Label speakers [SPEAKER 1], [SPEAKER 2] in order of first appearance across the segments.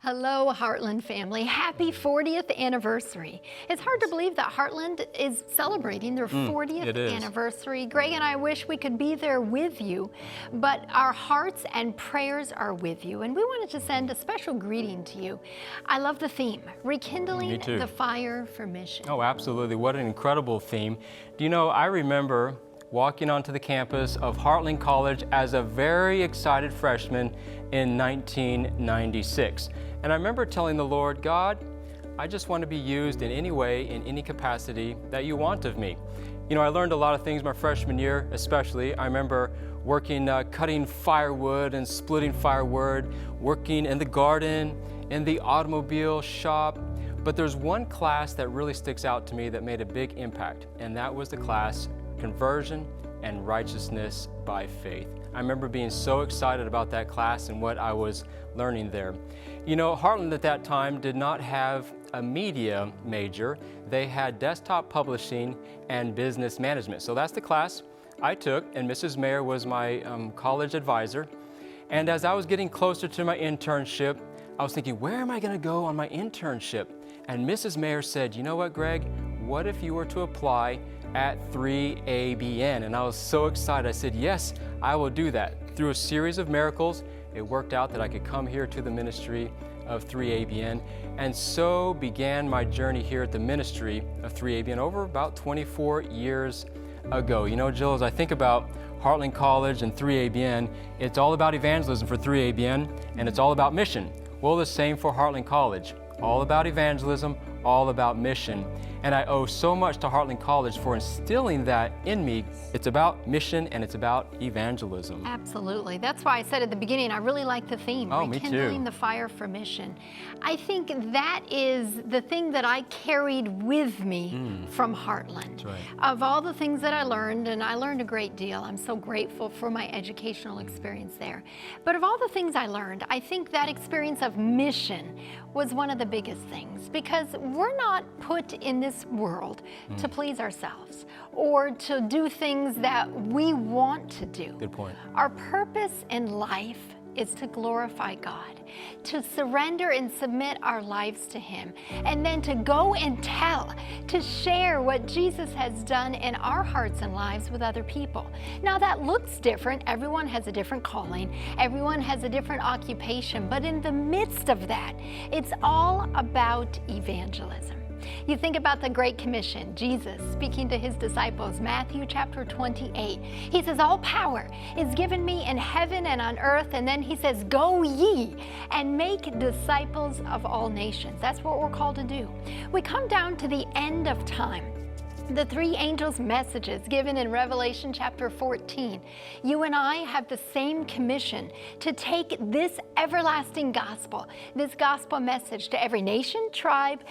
[SPEAKER 1] Hello, Hartland family. Happy 40th anniversary. It's hard to believe that Hartland is celebrating their 40th anniversary. Greg and I wish we could be there with you, but our hearts and prayers are with you. And we wanted to send a special greeting to you. I love the theme, rekindling the fire for mission.
[SPEAKER 2] Oh, absolutely. What an incredible theme. Do you know, I remember walking onto the campus of Hartland College as a very excited freshman in 1996. And I remember telling the Lord, God, I just want to be used in any way, in any capacity that you want of me. You know, I learned a lot of things my freshman year, especially. I remember working, cutting firewood and splitting firewood, working in the garden, in the automobile shop. But there's one class that really sticks out to me that made a big impact, and that was the class Conversion and Righteousness by Faith. I remember being so excited about that class and what I was learning there. You know, Hartland at that time did not have a media major. They had desktop publishing and business management. So that's the class I took, and Mrs. Mayer was my college advisor. And as I was getting closer to my internship, I was thinking, where am I going to go on my internship? And Mrs. Mayer said, you know what, Greg? What if you were to apply at 3ABN? And I was so excited. I said, yes, I will do that. Through a series of miracles, it worked out that I could come here to the ministry of 3ABN. And so began my journey here at the ministry of 3ABN over about 24 years ago. You know, Jill, as I think about Hartland College and 3ABN, it's all about evangelism for 3ABN, and it's all about mission. Well, the same for Hartland College. All about evangelism, all about mission. And I owe so much to Hartland College for instilling that in me. It's about mission and it's about evangelism.
[SPEAKER 1] Absolutely. That's why I said at the beginning, I really like the theme, rekindling the fire for mission. I think that is the thing that I carried with me from Hartland.
[SPEAKER 2] That's right.
[SPEAKER 1] Of all the things that I learned, and I learned a great deal. I'm so grateful for my educational experience there. But of all the things I learned, I think that experience of mission was one of the biggest things, because we're not put in this world to please ourselves or to do things that we want to do.
[SPEAKER 2] Good point.
[SPEAKER 1] Our purpose in life is to glorify God, to surrender and submit our lives to Him, and then to go and tell, to share what Jesus has done in our hearts and lives with other people. Now that looks different. Everyone has a different calling. Everyone has a different occupation. But in the midst of that, it's all about evangelism. You think about the Great Commission, Jesus speaking to His disciples, Matthew chapter 28. He says, all power is given me in heaven and on earth. And then He says, go ye and make disciples of all nations. That's what we're called to do. We come down to the end of time. The three angels' messages given in Revelation chapter 14. You and I have the same commission to take this everlasting gospel, this gospel message to every nation, tribe,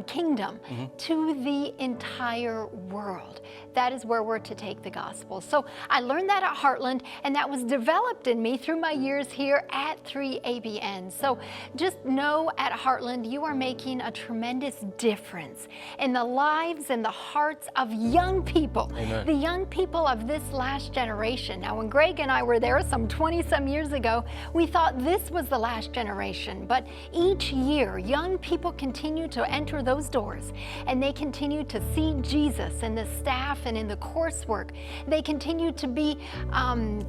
[SPEAKER 1] kingdom, to the entire world. That is where we're to take the gospel. So I learned that at Hartland, and that was developed in me through my years here at 3ABN. So just know at Hartland, you are making a tremendous difference in the lives and the hearts of young people.
[SPEAKER 2] Amen.
[SPEAKER 1] The young people of this last generation. Now, when Greg and I were there some 20-some years ago, we thought this was the last generation. But each year, young people continue to enter those doors, and they continue to see Jesus in the staff and in the coursework. They continue to be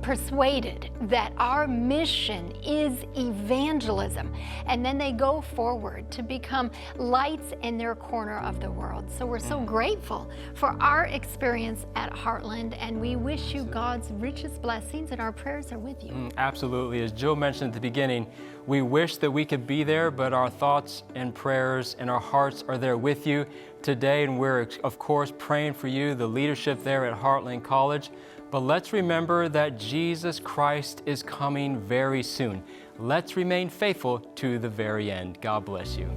[SPEAKER 1] persuaded that our mission is evangelism, and then they go forward to become lights in their corner of the world. So we're so grateful for our experience at Hartland, and we wish you God's richest blessings, and our prayers are with you.
[SPEAKER 2] Absolutely. As Jill mentioned at the beginning, we wish that we could be there, but our thoughts and prayers and our hearts are there with you today, and we're, of course, praying for you, the leadership there at Hartland College. But let's remember that Jesus Christ is coming very soon. Let's remain faithful to the very end. God bless you.